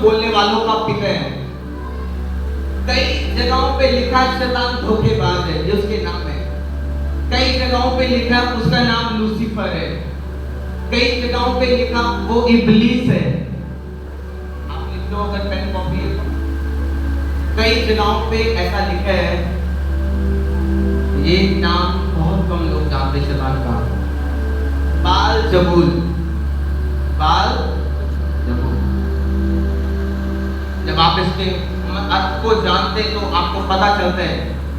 बोलने वालों का पिता है। कई जगहों पे लिखा है शैतान धोखेबाज है, ये उसके नाम है। कई जगहों पे लिखा है उसका नाम लूसीफर है। कई जगहों पे लिखा वो इब्लीस है। आप लिख लो अगर पेन कॉपी है तो। कई जगहों पे ऐसा लिखा है, ये नाम बहुत कम लोग जानते शैतान का। बाल जबूल, बाल जबूल। जब आप इसके अर्थ को जानते तो आपको पता चलता है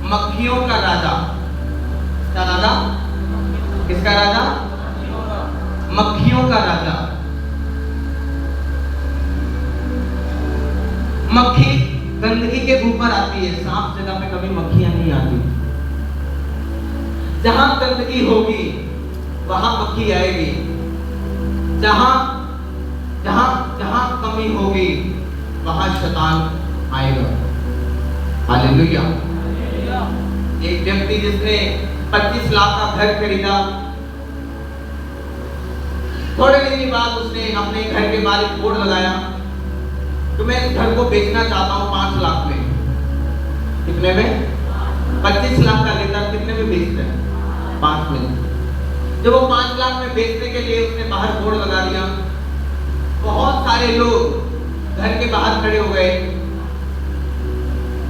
मक्खियों का राजा। क्या राजा? किसका राजा? मक्खियों का राजा। मक्खी गंदगी के ऊपर आती है, साफ जगह पे कभी मक्खियां नहीं आती। जहां गंदगी होगी वहां मक्खी आएगी। जहां जहां जहां कमी होगी वहां शैतान आएगा। हालेलुया। एक व्यक्ति जिसने 25 लाख का घर खरीदा, थोड़े दिन के बाद उसने अपने घर के बाहर एक बोर्ड लगाया तो मैं इस घर को बेचना चाहता हूं 5 लाख में। कितने में? 25 लाख का लेता, कितने में बेचता है? 5 में। जब वो 5 लाख में बेचने के लिए उसने बाहर बोर्ड लगा दिया, बहुत सारे लोग घर के बाहर खड़े हो गए।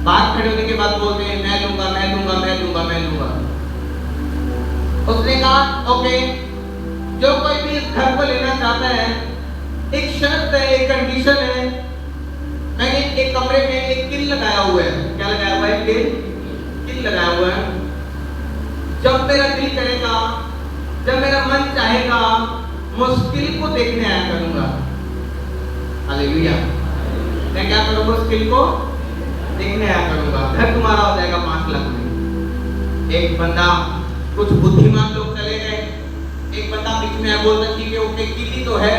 बाहर खड़े होने के बाद बोलते हैं मैं लूंगा, मैं लूंगा, मैं लूंगा, मैं लूंगा। उसने कहा ओके, जो कोई भी इस घर को लेना चाहता है, एक शर्त है, एक कंडीशन है। मैंने एक कमरे में एक किल लगाया हुआ है। क्या लगाया हुआ है? किल लगाया हुआ है। जब मेरा दिल करेगा, जब मेरा मन चाहेगा, मैं उस किल को देखने आया करूंगा। हालेलुया। मैं क्या करूंगा? उस किल को देखने आया करूंगा। घर तुम्हारा हो जाएगा 5 लाख में। एक बंदा, कुछ बुद्धिमान लोग चले गए। एक बंदा बीच में है, बोलता ठीक है ओके, किली तो है,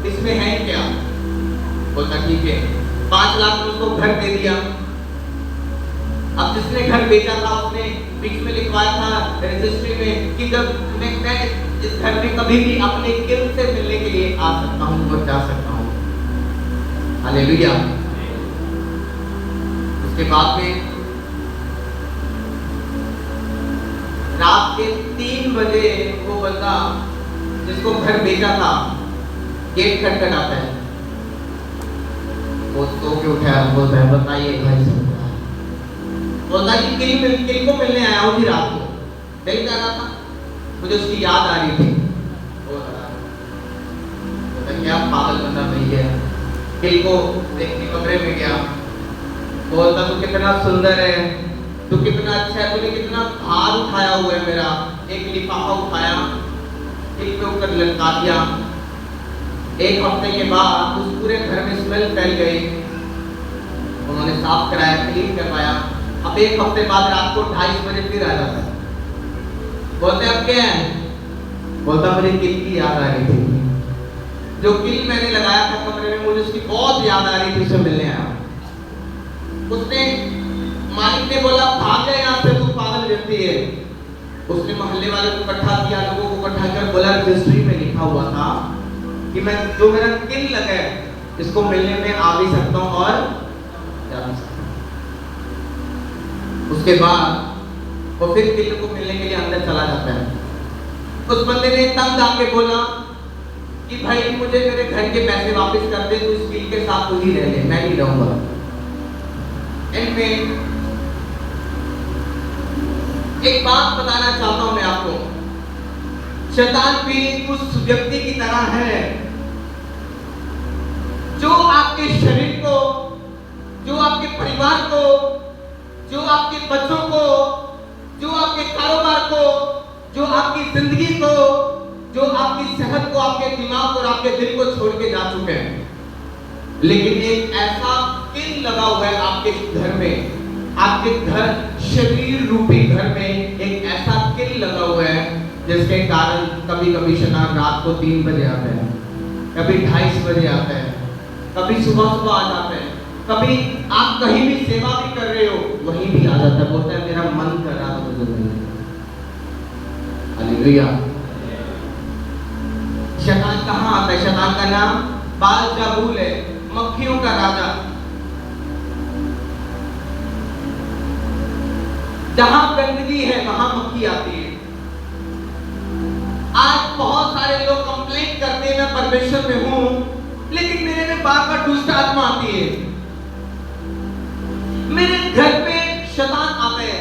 इसमें है क्या? बोलता ठीक है। 5 लाख में उसको घर दे दिया। अब जिसने घर बेचा था उसने बीच में लिखवाया था रजिस्ट्री में कि जब मैं इस घर में कभी भी अपने किल से मिलने के लिए आ सकता हूँ और जा सकता हूँ। हालेलुया। उसके बाद में रात के 3 बजे वो बंदा जिसको घर बेचा था गेट खटखटाता है। वो सो के उठा, बोलता है बताइए भाई साहब। बोलता है कि किल को मिलने आया हूँ जी रात को। दिल कर रहा था, मुझे उसकी याद आ रही थी। बोलता क्या पागल बंदा भैया। किल को देखने कमरे में गया। बोलता तू कितना सुंदर है, तू कितना अच्छा है, तूने कितना भार उठाया हुआ है मेरा। एक लिफाफा उठाया, किल पे ऊपर लटका दिया। 1 हफ्ते के बाद उस पूरे घर में स्मेल फैल गई। उन्होंने साफ कराया, क्लीन करवाया। अब 1 हफ्ते बाद रात को 2:30 बजे फिर आ जाता है। बोलते अब क्या है? बोलता मुझे किल की याद आ रही थी। जो किल मैंने लगाया था कमरे में, मुझे उसकी बहुत याद आ रही थी, उससे मिलने आया। उसने मालिक ने बोला भाग जा यहाँ से, तू पागल व्यक्ति है। उसने मोहल्ले वाले को इकट्ठा किया, लोगों को इकट्ठा कर बोला रजिस्ट्री में लिखा हुआ था कि मैं जो मेरा किल लगा है इसको मिलने में आ भी सकता हूँ और जा भी सकता हूँ। उसके बाद वो फिर किल को मिलने के लिए अंदर चला जाता है। उस बंदे ने तंग आके बोला कि भाई मुझे मेरे घर के पैसे वापस कर दे, तू इस किल के साथ खुद ही रह ले, मैं नहीं रहूंगा। इनमें एक बात बताना चाहता हूं मैं आपको, शैतान भी उस व्यक्ति की तरह है जो आपके शरीर को, जो आपके परिवार को, जो आपके बच्चों को, जो आपके कारोबार को, जो आपकी जिंदगी को, जो आपकी सेहत को, आपके दिमाग और आपके दिल को छोड़ के जा चुके हैं। लेकिन एक ऐसा किल लगा हुआ है आपके घर में, आपके घर शरीर रूपी घर में एक ऐसा किल लगा हुआ है जिसके कारण कभी कभी शैतान रात को 3 बजे आता है, कभी 2:30 बजे आता है, कभी सुबह सुबह आ जाता है, कभी आप कहीं भी सेवा भी कर रहे हो वहीं भी आ जाता है। बोलता है मेरा मन कर रहा था मुझे मिलने। हालेलुया। शैतान कहाँ आता है? शैतान का नाम बाल-जबूल है। मक्खियों का राजा। जहां गंदगी है वहां मक्खी आती है। आज बहुत सारे लोग कंप्लेंट करते हैं मैं परमेश्वर में हूं, लेकिन मेरे में बार बार दुष्ट आत्मा आती है, मेरे घर पे शैतान आता है,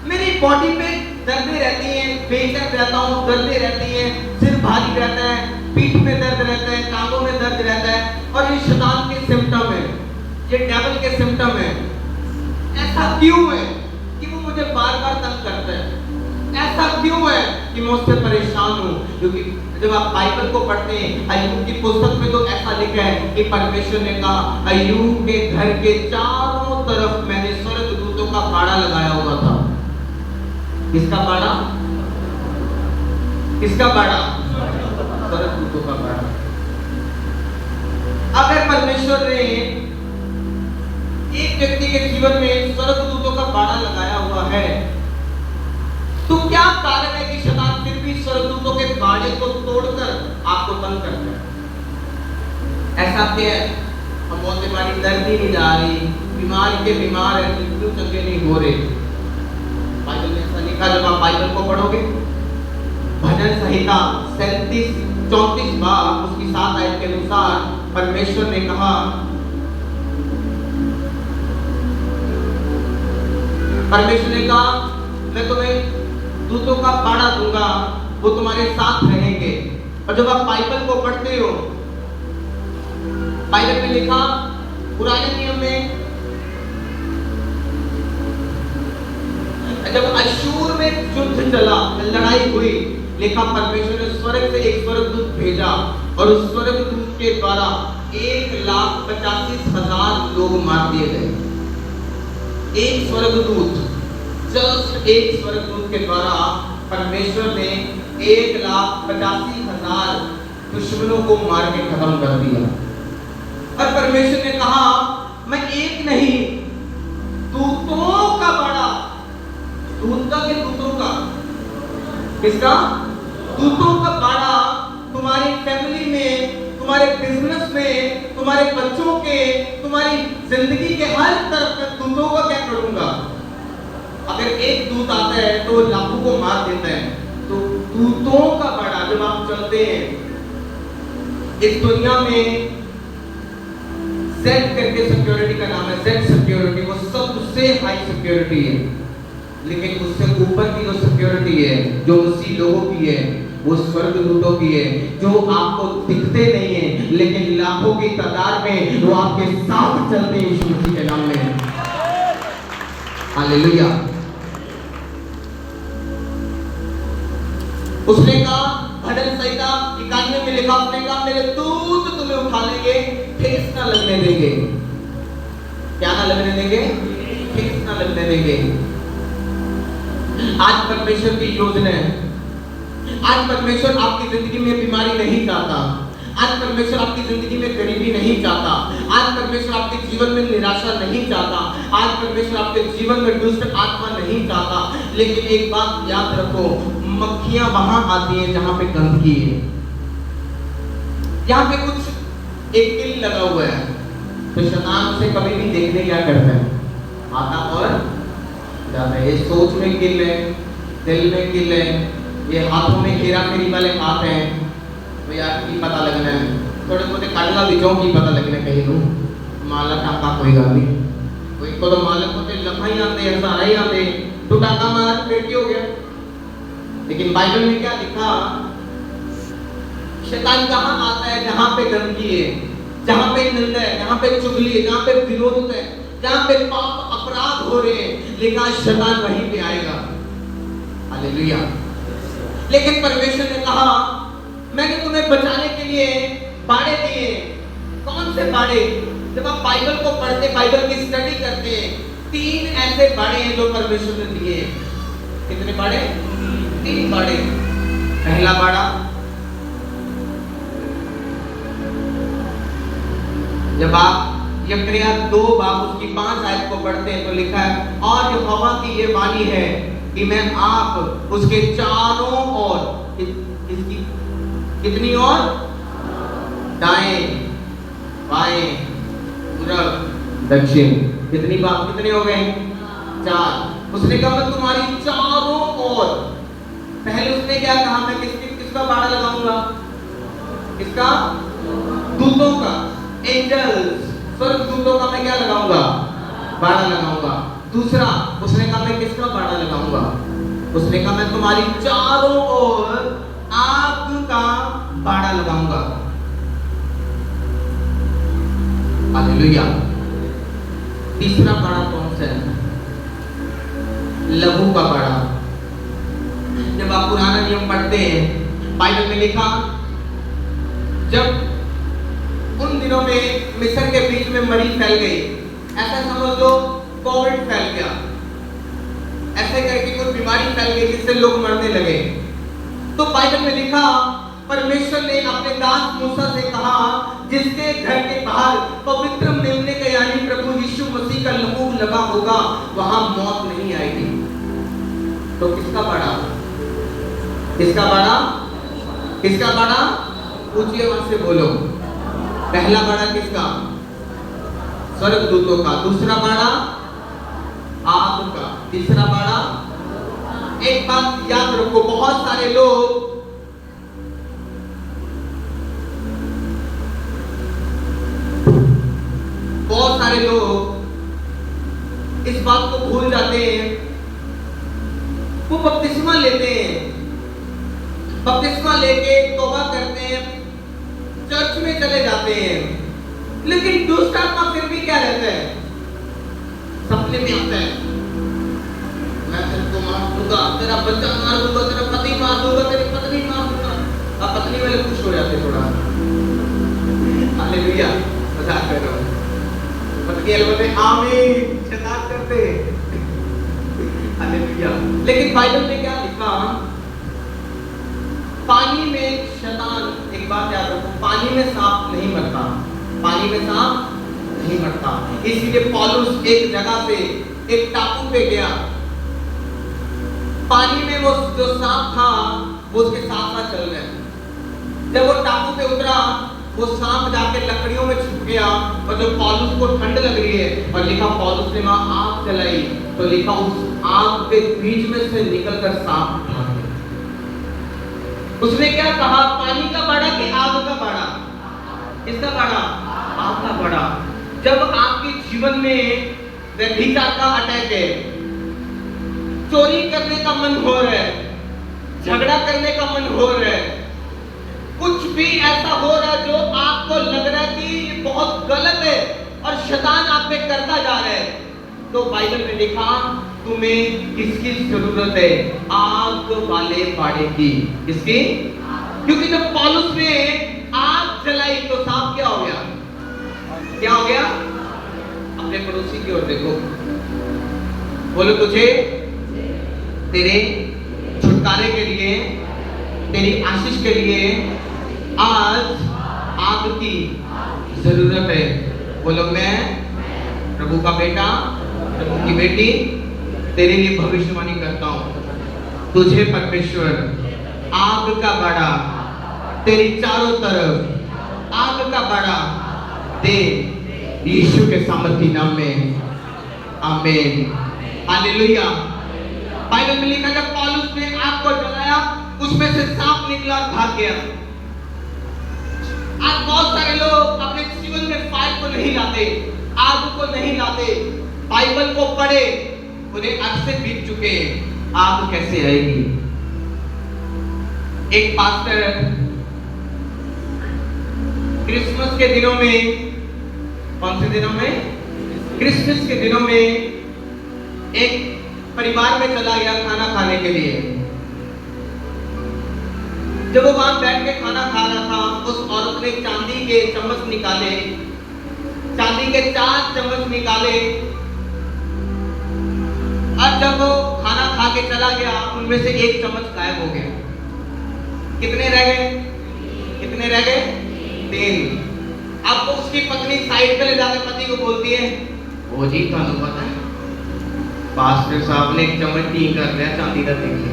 मेरी बॉडी पे दर्दें रहती हैं, बेचैन रहता हूं, दर्दें रहती हैं, सिर भारी रहता है, पीठ में दर्द रहता है, टांगों में दर्द रहता है, और ये शैतान के सिम्टम है, ये डेविल के सिम्टम है। ऐसा क्यों है कि वो मुझे बार बार तंग करता है? ऐसा क्यों है कि मैं उससे परेशान हूं? क्योंकि जब आप बाइबल को पढ़ते हैं, अय्यूब की पुस्तक में तो ऐसा लिखा है कि परमेश्वर ने कहा अय्यूब के घर के चारों तरफ मैंने स्वर्गदूतों का बाड़ा लगाया हुआ था। किसका बाड़ा? किसका बाड़ा? स्वर्गदूतों का बाड़ा। अगर परमेश्वर ने एक व्यक्ति के जीवन में स्वर्गदूतों का बाड़ा लगाया हुआ है, तो क्या कारण है कि शैतान फिर भी स्वर्गदूतों के बाड़े को तोड़कर आपको तंग करता है? ऐसा क्या है? हम बोलते हमारी दर्द ही नहीं जा रही, बीमार के बीमार है, क्यों चंगे नहीं हो रहे? बाइबल में ऐसा लिखा, जब आप बाइबल को पढ़ोगे, भजन संहिता 34 बार उसकी 7 आयत के अनुसार परमेश्वर ने कहा, परमेश्वर ने कहा मैं तुम्हें दूतों का बाड़ा दूंगा, वो तुम्हारे साथ रहेंगे। और जब आप बाइबल को पढ़ते हो, बाइबल में लिखा पुराने नियम में जब अश्शूर में युद्ध चला, लड़ाई हुई, लिखा परमेश्वर ने स्वर्ग से एक स्वर्गदूत भेजा और उस स्वर्गदूत के द्वारा 1,85,000 लोग मार दिए गए। एक स्वर्गदूत, जस्ट एक स्वर्गदूत के द्वारा परमेश्वर ने 1,85,000 दुश्मनों को मार के खत्म कर दिया। और परमेश्वर ने कहा मैं एक नहीं, दूतों का बड़ा, दूत का के दूतों का, किसका? दूतों का बड़ा तुम्हारी फैमिली में, तुम्हारे बिजनेस में, तुम्हारे बच्चों के, तुम्हारी जिंदगी के हर तरफ में दूतों का क्या करूंगा? अगर एक दूत आता है तो लाखों को मार देता है, तो दूतों का बड़ा जब आप चलते हैं इस दुनिया में, जेड करके सिक्योरिटी का नाम है, जेड सिक्योरिटी, वो सबसे हाई सिक्योरिटी है, लेकिन उससे ऊपर की जो सिक्योरिटी है जो मसीह लोगों की है, वो स्वर्गदूतों की है, जो आपको दिखते नहीं है लेकिन लाखों की तादाद में वो आपके साथ चलते हैं यीशु मसीह के नाम में। हालेलुया। उसने कहा भजन संहिता 91 में लिखा, उसने कहा मेरे दूत तुम्हें उठा लेंगे, ठेस ना लगने देंगे। क्या ना लगने देंगे? ठेस ना लगने देंगे। आज परमेश्वर की योजना है, आज परमेश्वर आपकी जिंदगी में बीमारी नहीं चाहता, आज परमेश्वर आपकी जिंदगी में गरीबी नहीं चाहता, आज परमेश्वर आपके जीवन में निराशा नहीं चाहता, आज परमेश्वर आपके जीवन में दुष्ट आत्मा नहीं चाहता। लेकिन एक बात याद रखो, मक्खियां वहां आती हैं जहां पे गंदगी है। यहाँ पे कुछ एक किल लगा हुआ है, तो शैतान उसे कभी भी देखने क्या करता है? आता और जाता है। ये सोच में किल है, दिल में किल है, ये हाथों में हेरा फेरी वाले हाथ हैं, तो यार की पता लगना है, थोड़े थोड़े काटला विजों की पता लगना कहीं नु माला टाका कोई गाल नहीं, कोई को तो मालक होते लफाई आते, सारा ही आते, तो टाका मार पेट हो गया। लेकिन बाइबल में क्या लिखा? शैतान कहाँ आता है? जहां पे गंदगी है, जहां पे निंदा है, जहां पे चुगली है, जहां पे विरोध है, जहां पे पाप अपराध हो रहे हैं, लेकिन शैतान वहीं पे आएगा। हालेलुया। लेकिन परमेश्वर ने कहा मैंने तुम्हें बचाने के लिए बाड़े दिए। कौन से बाड़े? जब आप बाइबल को पढ़ते, बाइबल की स्टडी करते हैं, 3 ऐसे बाड़े हैं जो परमेश्वर ने दिए। कितने बाड़े? 3 बाड़े। पहला बाड़ा, जब आप यिर्मयाह 2 बाब उसकी 5 आयत को पढ़ते हैं तो लिखा है, और यहोवा की ये वाणी है कि मैं आप उसके चारों ओर, इसकी कितनी ओर? दाएं बाएं, पूरब, दक्षिण। कितनी बात, कितने हो गए? 4। उसने कहा मैं तुम्हारी चारों ओर। पहले उसने क्या कहा? मैं किसका बाड़ा लगाऊंगा? किसका? दूतों का, एंजल्स, स्वर्ग दूतों का मैं क्या लगाऊंगा? बाड़ा लगाऊंगा। दूसरा उसने कहा मैं किसका बाड़ा लगाऊंगा? उसने कहा मैं तुम्हारी चारों ओर आग का बाड़ा लगाऊंगा। हालेलुया। तीसरा बाड़ा कौन सा है? लहू का बाड़ा। जब आप पुराना नियम पढ़ते हैं, बाइबल में लिखा, जब उन दिनों में मिस्र के बीच में मरी फैल गई, ऐसा समझ लो कोविड फैल गया, ऐसे करके कोई बीमारी फैल गई जिससे लोग मरने लगे, तो बाइबल में लिखा परमेश्वर ने अपने दास मूसा से कहा जिसके घर के बाहर पवित्र मेमने का यानी प्रभु यीशु मसीह का लहू लगा होगा वहां मौत नहीं आएगी। तो किसका बाड़ा? किसका बाड़ा? किसका बाड़ा? ऊंची आवाज से बोलो। पहला बाड़ा किसका? स्वर्गदूतों का। दूसरा बाड़ा आग का। तीसरा बाड़ा, एक बात याद रखो, बहुत सारे लोग इस बात को भूल जाते हैं। वो बपतिस्मा लेते हैं, बपतिस्मा लेके तौबा करते हैं, चर्च में चले जाते हैं, लेकिन दुष्ट आत्मा फिर भी क्या रहता है? सपने में आता है, मैं तेरे को मार दूंगा, तेरा बच्चा मार दूंगा, तेरा पति मार दूंगा, तेरी पत्नी मार दूंगा। अब पत्नी वाले खुश हो जाते थोड़ा, हालेलुया, मजाक कर रहा हूँ। पत्नी वाले बोलते आमीन, शैतान करते, हालेलुया। लेकिन बाइबल में क्या लिखा? पानी में शैतान, एक बात याद रखो, पानी में सांप नहीं मरता, पानी में सांप नहीं मरता। इसलिए पौलुस एक जगह पे, एक टापू पे गया, पानी में वो जो सांप था वो उसके साथ साथ चल रहा है। जब वो टापू पे उतरा, वो सांप जाके लकड़ियों में छुप गया, और जब पौलुस को ठंड लग रही है, और लिखा पौलुस ने वहां आग जलाई, तो लिखा उस आग के बीच में से निकलकर सांप भाग गया। उसने क्या कहा? पानी का बाड़ा कि आग का बाड़ा? किसका बाड़ा? आग का बाड़ा। जब आपके जीवन में व्यभिचार का अटैक है, चोरी करने का मन हो रहा है, झगड़ा करने का मन हो रहा है, कुछ भी ऐसा हो रहा है जो आपको लग रहा है कि ये बहुत गलत है और शैतान आप पे करता जा रहा है, तो बाइबल में लिखा तुम्हें किसकी जरूरत है? आग वाले बाड़े की। किसकी? क्योंकि जब पौलुस ने आग जलाई तो सांप क्या हो गया? क्या हो गया? अपने पड़ोसी की ओर देखो, बोलो तुझे तेरे छुटकारे के लिए, तेरी आशीष के लिए आज आग की जरूरत है। बोलो मैं प्रभु का बेटा, प्रभु की बेटी, तेरे लिए भविष्यवाणी करता हूं, तुझे परमेश्वर आग का बाड़ा, तेरी चारों तरफ आग का बाड़ा दे, यीशु के सामर्थी नाम में, आमीन, हालेलुया। बाइबल में लिखा जब पौलुस ने आग को जलाया, उसमें से सांप निकला, भाग गया। आज बहुत सारे लोग अपने जीवन में फायर को नहीं लाते, आग को नहीं लाते, बाइबल को पढ़े, उन्हें अरसे बीत चुके, आग कैसे आएगी? एक पास्टर क्रिसमस के दिनों में, कौन से दिनों में? क्रिसमस के दिनों में एक परिवार में चला गया खाना खाने के लिए। जब वो वहां बैठ के खाना खा रहा था, उस औरत ने चांदी के चम्मच निकाले, चांदी के 4 चम्मच निकाले, और जब वो खाना खा के चला गया, उनमें से 1 चम्मच गायब हो गया। कितने रह गए? कितने रह गए? 3। अब तो उसकी पत्नी साइड पे ले जाकर पति को बोलती है, ओ जी थानू पता है पास्टर साहब ने 1 चम्मच टी कर दिया चांदी का, देखिए।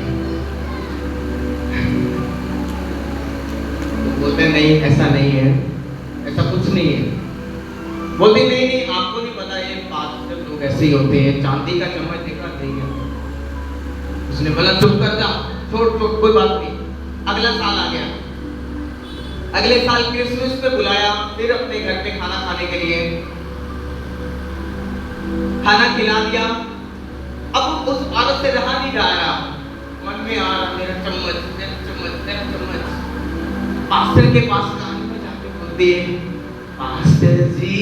तो बोलते नहीं, ऐसा नहीं है, ऐसा कुछ नहीं है। बोलते नहीं नहीं आपको नहीं पता, ये पास्टर लोग ऐसे ही होते हैं, चांदी का चम्मच देखा नहीं है। उसने बोला चुप कर जा, छोड़ छोड़ कोई बात नहीं। अगला साल आ गया, अगले साल क्रिसमस पे बुलाया, फिर अपने घर पे खाना खाने के लिए, खाना खिला दिया। अब उस औरत से रहा नहीं जा रहा, मन में आ रहा मेरा चम्मच मेरा चम्मच मेरा चम्मच। पास्टर के पास कान में जाके बोलती है, पास्टर जी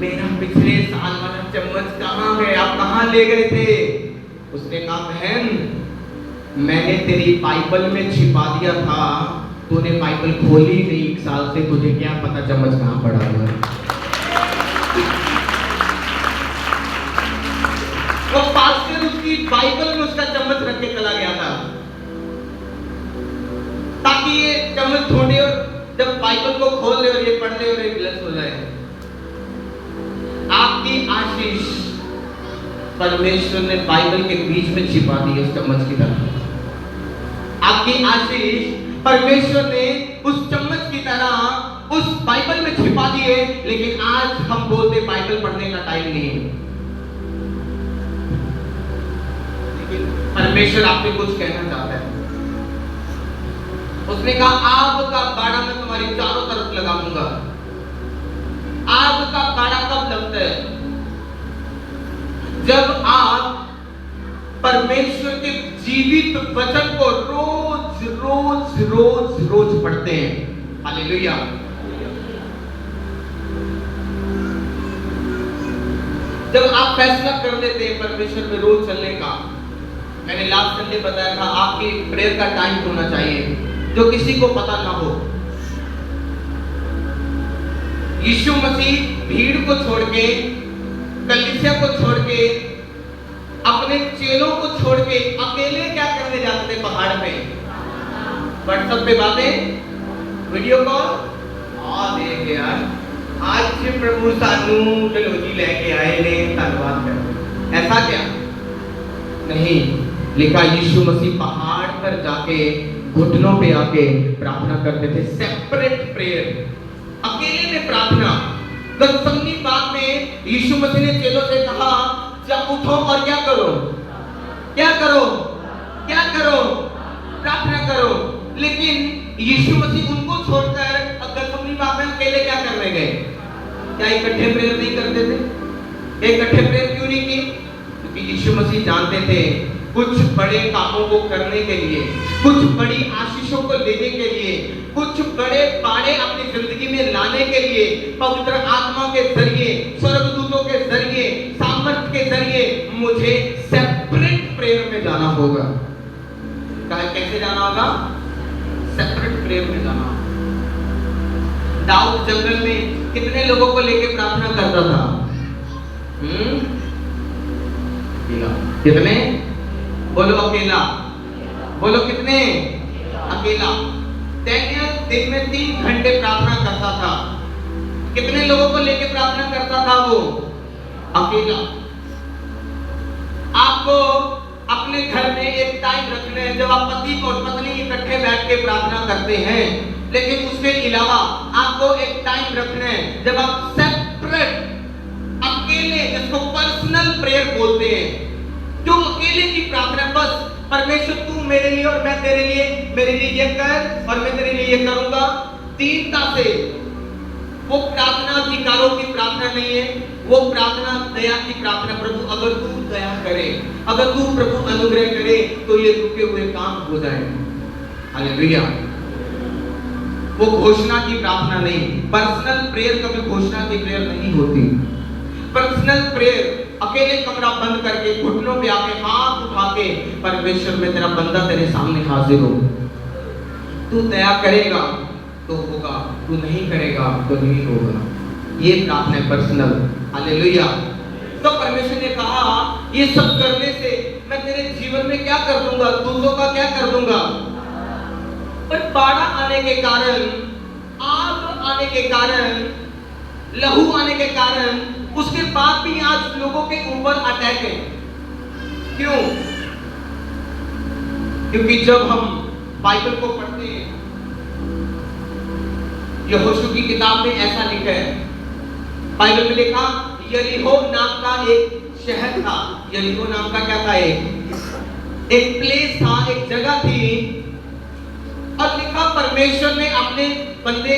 मेरा पिछले साल वाला चम्मच कहाँ है, आप कहाँ ले गए थे? उसने कहा बहन मैंने तेरी बाइबल में छिपा दिया था, तूने बाइबल खोली नहीं 1 साल से, तुझे क्या पता चम्मच कहाँ पड़ा हुआ है। वो पास्टर उसकी बाइबल में उसका चम्मच रख के चला गया था ताकि ये चम्मच ढूंढे और जब बाइबल को खोल ले और ये पढ़ ले और ये ब्लेस हो जाए। आपकी आशीष परमेश्वर ने बाइबल के बीच में छिपा दी उस चम्मच की तरह। आपकी आशीष परमेश्वर ने उस चम्मच की तरह उस बाइबल में छिपा दी है, लेकिन आज हम बोलते बाइबल पढ़ने का टाइम नहीं है। लेकिन परमेश्वर आपसे कुछ कहना चाहता है। उसने कहा आग का बाड़ा मैं तुम्हारी चारों तरफ लगा दूंगा। आग का बाड़ा कब लगता है? जब आप परमेश्वर के जीवित वचन को रोज रोज रोज रोज पढ़ते हैं। हालेलुया। जब आप फैसला कर लेते हैं परमेश्वर में रोज चलने का, मैंने लास्ट संडे बताया था आपकी प्रेयर का टाइम होना चाहिए जो किसी को पता ना हो। यीशु मसीह भीड़ को छोड़ के, कलीसिया को छोड़ के, अपने चेलों को छोड़ के अकेले क्या करने जाते थे पहाड़ पे? व्हाट्सएप पे बातें, वीडियो कॉल। देख यार आज प्रभु सानू डलोजी लेके आए ने, धन्यवाद कर। ऐसा क्या? नहीं, लिखा यीशु मसीह पहाड़ पर जाके घुटनों पे आके प्रार्थना करते थे। सेपरेट प्रेयर, अकेले में प्रार्थना। गतसमनी बाग में यीशु मसीह ने चेलों से कहा जब उठो और क्या करो? क्या करो? क्या करो? प्रार्थना करो। लेकिन यीशु मसीह उनको छोड़कर गतसमनी बाग में अकेले क्या करने गए? क्या इकट्ठे प्रेयर नहीं करते थे? इकट्ठे प्रेयर क्यों नहीं की? क्योंकि यीशु मसीह जानते थे कुछ बड़े कामों को करने के लिए, कुछ बड़ी आशीषों को लेने के लिए, कुछ बड़े पाड़े अपनी जिंदगी में लाने के लिए पवित्र आत्मा के जरिए, स्वर्गदूतों के जरिए, सामर्थ्य के जरिए मुझे सेपरेट प्रेयर में जाना होगा। कैसे जाना होगा? सेपरेट प्रेयर में जाना होगा। दाऊद जंगल में कितने लोगों को लेकर प्रार्थना करता था? कितने? बोलो अकेला। बोलो कितने? अकेला। डैनियल दिन में 3 घंटे प्रार्थना करता था। कितने लोगों को लेकर प्रार्थना करता था वो? अकेला। आपको अपने घर में एक टाइम रखना है जब आप पति और पत्नी इकट्ठे बैठ के प्रार्थना करते हैं, लेकिन उसके अलावा आपको एक टाइम रखना है जब आप सेपरेट, अकेले, जिसको पर्सनल प्रेयर बोलते हैं, जो अकेले की प्रार्थना, बस परमेश्वर तू मेरे लिए और मैं तेरे लिए, मेरे लिए ये कर और मैं तेरे लिए ये करूंगा। दीनता से। वो प्रार्थना अधिकारों की प्रार्थना नहीं है, वो प्रार्थना दया की प्रार्थना। प्रभु अगर तू दया करे, अगर तू प्रभु अनुग्रह करे तो ये रुके हुए काम हो जाए। हालेलुया। वो घोषणा की प्रार्थना नहीं। पर्सनल प्रेयर कभी घोषणा की प्रेयर नहीं होती। पर्सनल प्रेयर अकेले कमरा बंद करके घुटनों पे आके हाथ उठा के, परमेश्वर में तेरा बंदा तेरे सामने हाजिर हो, तू दया करेगा तो होगा, तू नहीं करेगा तो नहीं होगा। ये प्रार्थना है पर्सनल। हालेलुया। तो परमेश्वर ने कहा ये सब करने से मैं तेरे जीवन में क्या कर दूंगा? दूसरों का क्या कर दूंगा? पर बाड़ा आने के कारण, आग आने के कारण, लहू आने के कारण, उसके बाद भी आज लोगों के ऊपर अटैक है। क्यों? क्योंकि जब हम बाइबल को पढ़ते हैं, यहोशू की किताब में ऐसा लिखा है, बाइबल में लिखा यरीहो नाम का एक शहर था। यरीहो नाम का क्या था? एक प्लेस था, एक जगह थी। और लिखा परमेश्वर ने अपने बंदे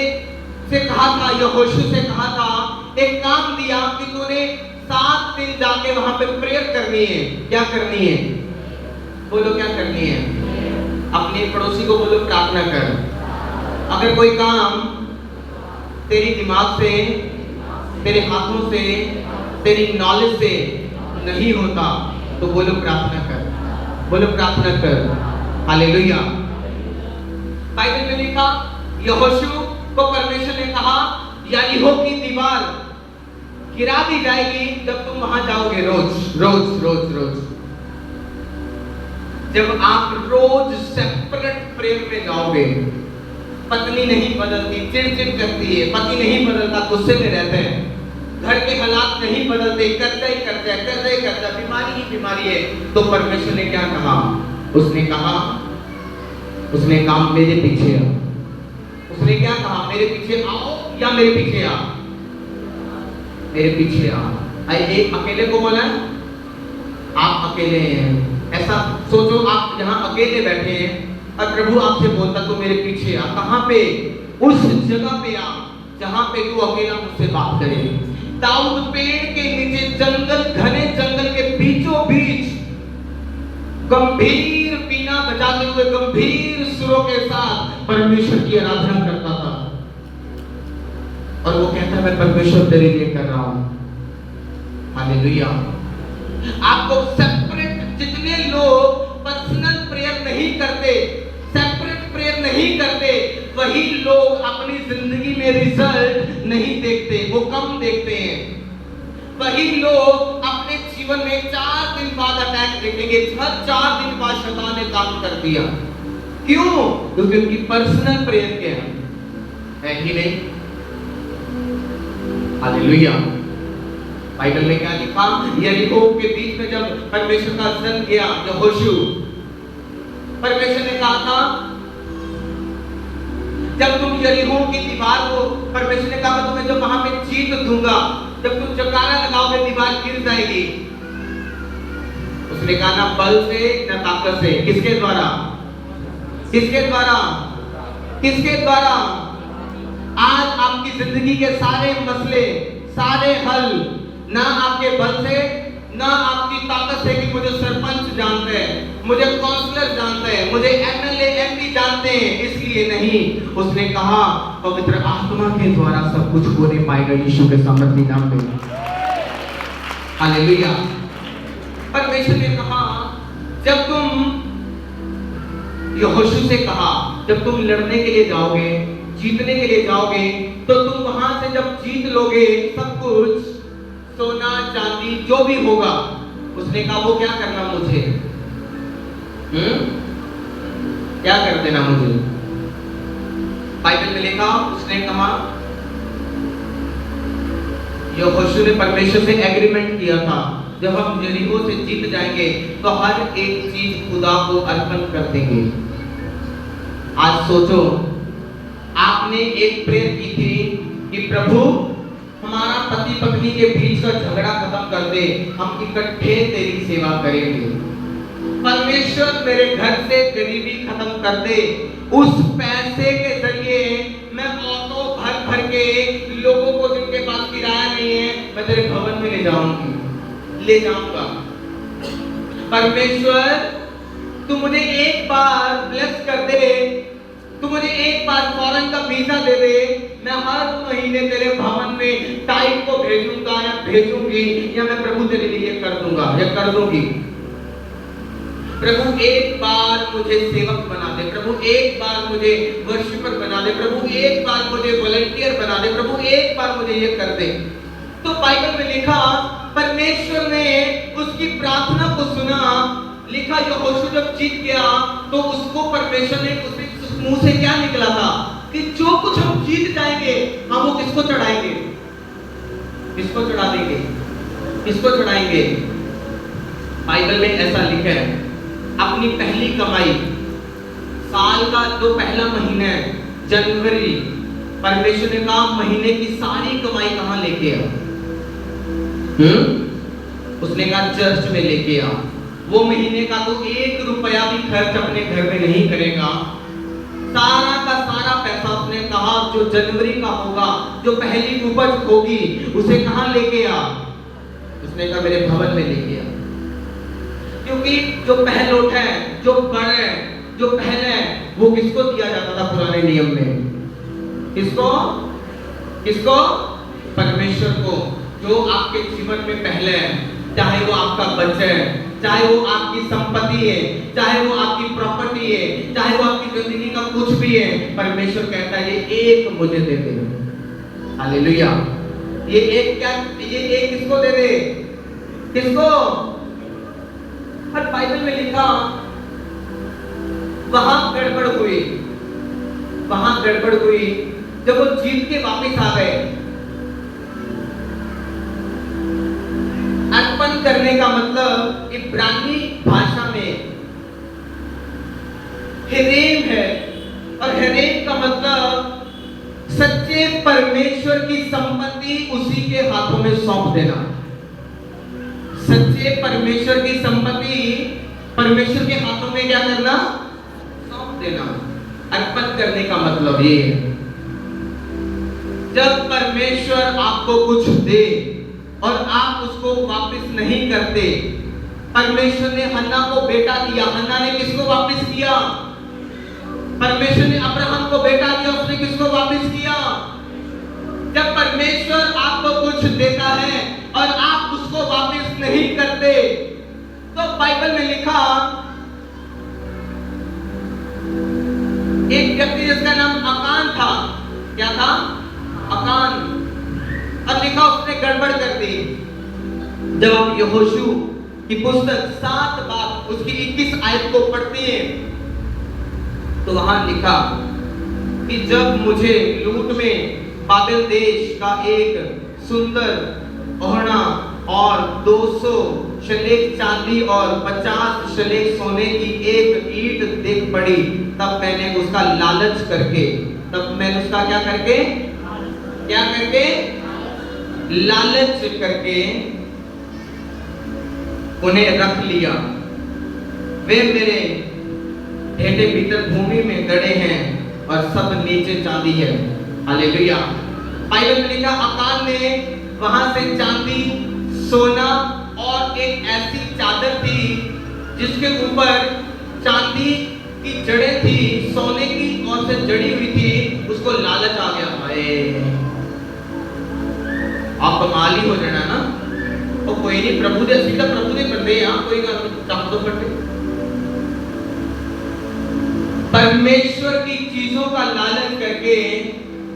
से कहा था, यहोशू से कहा था, एक काम दिया कि तूने 7 दिन जाके वहां पे प्रेयर करनी है। क्या करनी है? बोलो क्या करनी है? अपने पड़ोसी को बोलो प्रार्थना कर। अगर कोई काम तेरी दिमाग से, तेरे हाथों से, तेरी नॉलेज से नहीं होता तो बोलो प्रार्थना कर, बोलो प्रार्थना कर। हालेलुया। बाइबल में लिखा यहोशू को परमेश्वर ने कहा यरीहो की दीवार गिरा दी जाएगी जब तुम वहां जाओगे। रोज रोज रोज रोज जब आप रोज सेपरेट प्रेयर में जाओगे। पत्नी नहीं बदलती, चिड़चिड़ करती है, पति नहीं बदलता, गुस्से में रहते हैं, घर के हालात नहीं बदलते, करते ही करते, बीमारी ही बीमारी है। तो परमेश्वर ने क्या कहा? उसने कहा, उसने कहा मेरे पीछे आओ। उसने क्या कहा? मेरे पीछे आओ या मेरे पीछे आओ? मेरे पीछे आओ। एक अकेले को बोला, आप अकेले हैं। ऐसा सोचो आप यहाँ अकेले बैठे हैं और प्रभु आपसे बोलता तो मेरे पीछे आ। कहां पे? उस जगह पे आ जहां पे तू अकेला मुझसे बात करे। दाऊद पेड़ के नीचे जंगल, घने जंगल के बीचों बीच गंभीर बीना बजाते हुए गंभीर सुरों के साथ परमेश्वर की आराधना करता था। और वो कहता है मैं परमेश्वर तेरे लिए कर रहा हूं। हालेलुया। आपको सेपरेट, जितने लोग पर्सनल प्रेयर नहीं करते, सेपरेट प्रेयर नहीं करते, वही लोग अपनी जिंदगी में रिजल्ट नहीं देखते, वो कम देखते हैं। वही लोग अपने जीवन में 4 दिन बाद अटैक देखेंगे, हर 4 दिन बाद शैतान ने काम कर दिया। क्यों? क्योंकि उनकी पर्सनल प्रेयर क्या है ही नहीं। हालेलुया। बाइबल में क्या लिखा? यरीहो के बीच में जब परमेश्वर का जन गया, यहोशू, परमेश्वर ने कहा था जब तुम यरीहो की दीवार को, परमेश्वर ने कहा मैं तुम्हें जब वहां पे जीत दूंगा, जब तुम जयकारा लगाओगे दीवार गिर जाएगी। उसने कहा ना बल से ना ताकत से। किसके द्वारा? किसके द्वारा? किसके द्वारा? आज आपकी जिंदगी के सारे मसले, सारे हल ना आपके बल से, ना आपकी ताकत से कि मुझे सरपंच जानते हैं, मुझे काउंसलर जानते हैं, मुझे एमएलए एमपी जानते हैं, इसलिए नहीं। उसने कहा पवित्र आत्मा के द्वारा सब कुछ होने पाएगा यीशु के सामर्थ्य नाम में। हालेलुया। परमेश्वर ने कहा जब तुम, यहोशू से कहा जब तुम लड़ने के लिए जाओगे, जीतने के लिए जाओगे, तो तुम वहां से जब जीत लोगे सब कुछ, सोना चांदी जो भी होगा, उसने कहा वो क्या करना मुझे? क्या कर देना मुझे? बाइबल में लिखा, उसने कहा यहोशू ने परमेश्वर से एग्रीमेंट किया था जब हम यरीहो से जीत जाएंगे तो हर एक चीज खुदा को अर्पण कर देंगे। आज सोचो, आपने एक प्रेयर की थी कि प्रभु हमारा पति पत्नी के बीच का झगड़ा खत्म कर दे, हम इकट्ठे तेरी सेवा करेंगे। परमेश्वर मेरे घर से गरीबी खत्म कर दे, उस पैसे के जरिए मैं ऑटो भर भर के लोगों को जिनके पास किराया नहीं है मैं तेरे भवन में ले जाऊंगा। परमेश्वर तू मुझे एक बार ब्लेस कर दे, तू मुझे एक बार फॉरेन का वीजा दे दे, मैं हर महीने तेरे भवन में टाइप को भेजूंगा या भेजूंगी, या मैं प्रभु तेरे लिए कर दूंगा या कर दूंगी। प्रभु एक बार मुझे सेवक बना दे, प्रभु एक बार मुझे वर्शिपर बना दे, प्रभु एक बार मुझे वॉलंटियर बना दे, प्रभु एक बार मुझे ये कर दे। तो बाइबल में लिखा परमेश्वर ने उसकी प्रार्थना को सुना। लिखा यहोशू जब जीत गया तो उसको परमेश्वर ने उसके मुंह से क्या निकला था कि जो कुछ हम जीत जाएंगे हम वो किसको चढ़ाएंगे? किसको चढ़ा देंगे? किसको चढ़ाएंगे? बाइबल में ऐसा लिखा है, अपनी पहली कमाई, साल का जो पहला महीना है जनवरी, परमेश्वर ने कहा महीने की सारी कमाई कहां लेके आओ? उसने कहा चर्च में लेके आ। वो महीने का तो 1 रुपया भी खर्च अपने घर में नहीं करेगा, सारा का सारा पैसा उसने कहा जो जनवरी का होगा, जो पहली उपज होगी, उसे कहां लेके आ? उसने कहा मेरे भवन में लेके आ। क्योंकि जो पहलोठ है, जो बड़ है, जो पहले है, वो किसको दिया जाता था पुराने नियम में? किसको? किसको? परमेश्वर को। जो आपके जीवन में पहले है, चाहे वो आपका बच्चा है, चाहे वो आपकी संपत्ति है, चाहे वो आपकी प्रॉपर्टी है, चाहे वो आपकी जिंदगी का कुछ भी है, परमेश्वर कहता है ये एक मुझे दे दे। हालेलुया। ये एक क्या? ये एक किसको दे दे? किसको? और बाइबल में लिखा वहां गड़बड़ हुई, वहां गड़बड़ हुई जब वो जीत के वापस आ गए। अर्पण करने का मतलब इब्रानी भाषा में हिरेम है, और हिरेम का मतलब सच्चे परमेश्वर की संपत्ति उसी के हाथों में सौंप देना। सच्चे परमेश्वर की संपत्ति परमेश्वर के हाथों में क्या करना? सौंप देना। अर्पण करने का मतलब ये है, जब परमेश्वर आपको कुछ दे और आप उसको वापस नहीं करते। परमेश्वर ने हन्ना को बेटा दिया, हन्ना ने किसको वापस किया? परमेश्वर ने अब्राहम को बेटा दिया, उसने किसको वापस किया? जब परमेश्वर आपको कुछ देता है और आप उसको वापस नहीं करते, तो बाइबल में लिखा एक व्यक्ति जिसका नाम अकान था। क्या था? अकान। और लिखा उसने गड़बड़ कर दी। जब आप यहोशू की पुस्तक 7 बाब उसकी 21 आयत को पढ़ते हैं, तो वहां लिखा कि जब मुझे लूट में बाबेल देश का एक सुंदर ओढ़ना और 200 शलेख चांदी और 50 शलेख सोने की एक ईंट देख पड़ी, तब मैंने उसका लालच करके, तब मैंने उसका क्या करके लालच करके उन्हें रख लिया। वे मेरे ढेटे भीतर भूमि में गड़े हैं और सब नीचे चांदी है। हालेलुया। बाइबल में लिखा अकान ने वहां से चांदी, सोना और एक ऐसी चादर थी जिसके ऊपर चांदी की जड़ें थी, सोने की और से जड़ी हुई थी। उसको लालच आ गया, हाय आप कमाली हो जाना ना। और कोई नहीं, प्रभु दे सीधा प्रभु दे बंदे यहां, कोई काम तो करते। परमेश्वर की चीजों का लालच करके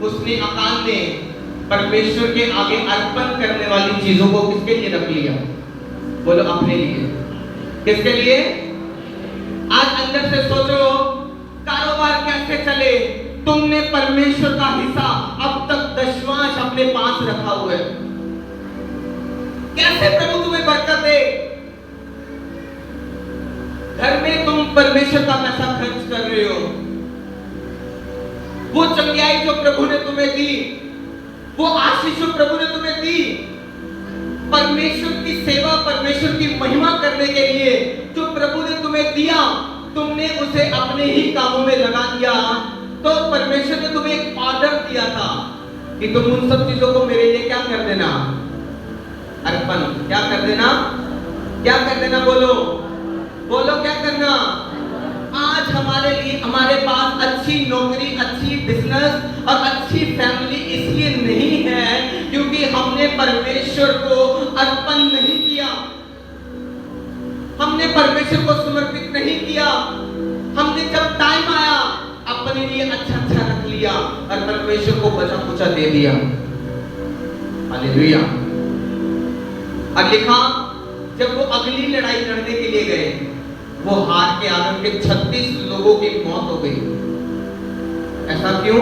उसने अकान ने परमेश्वर के आगे अर्पण करने वाली चीजों को किसके लिए रख लिया? बोलो अपने लिए। किसके लिए? आज अंदर से सोचो, कारोबार कैसे चले? तुमने परमेश्वर का हिस्सा अब तक दशवांश अपने पास रखा हुआ है। कैसे प्रभु तुम्हें बरकत दे? घर में तुम परमेश्वर का पैसा खर्च कर रहे हो। वो चंगियाई जो प्रभु ने तुम्हें दी, वो आशीष जो प्रभु ने तुम्हें दी, परमेश्वर की सेवा, परमेश्वर की महिमा करने के लिए जो प्रभु ने तुम्हें दिया, तुमने उसे अपने ही कामों में लगा दिया। तो परमेश्वर ने तुम्हें एक ऑर्डर दिया था कि तुम उन सब चीजों को मेरे लिए क्या कर देना? अर्पण। क्या कर देना? क्या कर देना? बोलो बोलो, क्या करना? आज हमारे लिए, हमारे पास अच्छी नौकरी, अच्छी बिजनेस और अच्छी फैमिली इसलिए नहीं है क्योंकि हमने परमेश्वर को अर्पण नहीं किया, हमने परमेश्वर को समर्पित नहीं किया। हमने जब टाइम आया अपने लिए अच्छा अच्छा रख लिया और परमेश्वर को बचा कुचा दे दिया। हालेलुया। और लिखा जब वो अगली लड़ाई लड़ने के लिए गए, वो हार के आकर के 36 लोगों की मौत हो गई। ऐसा क्यों?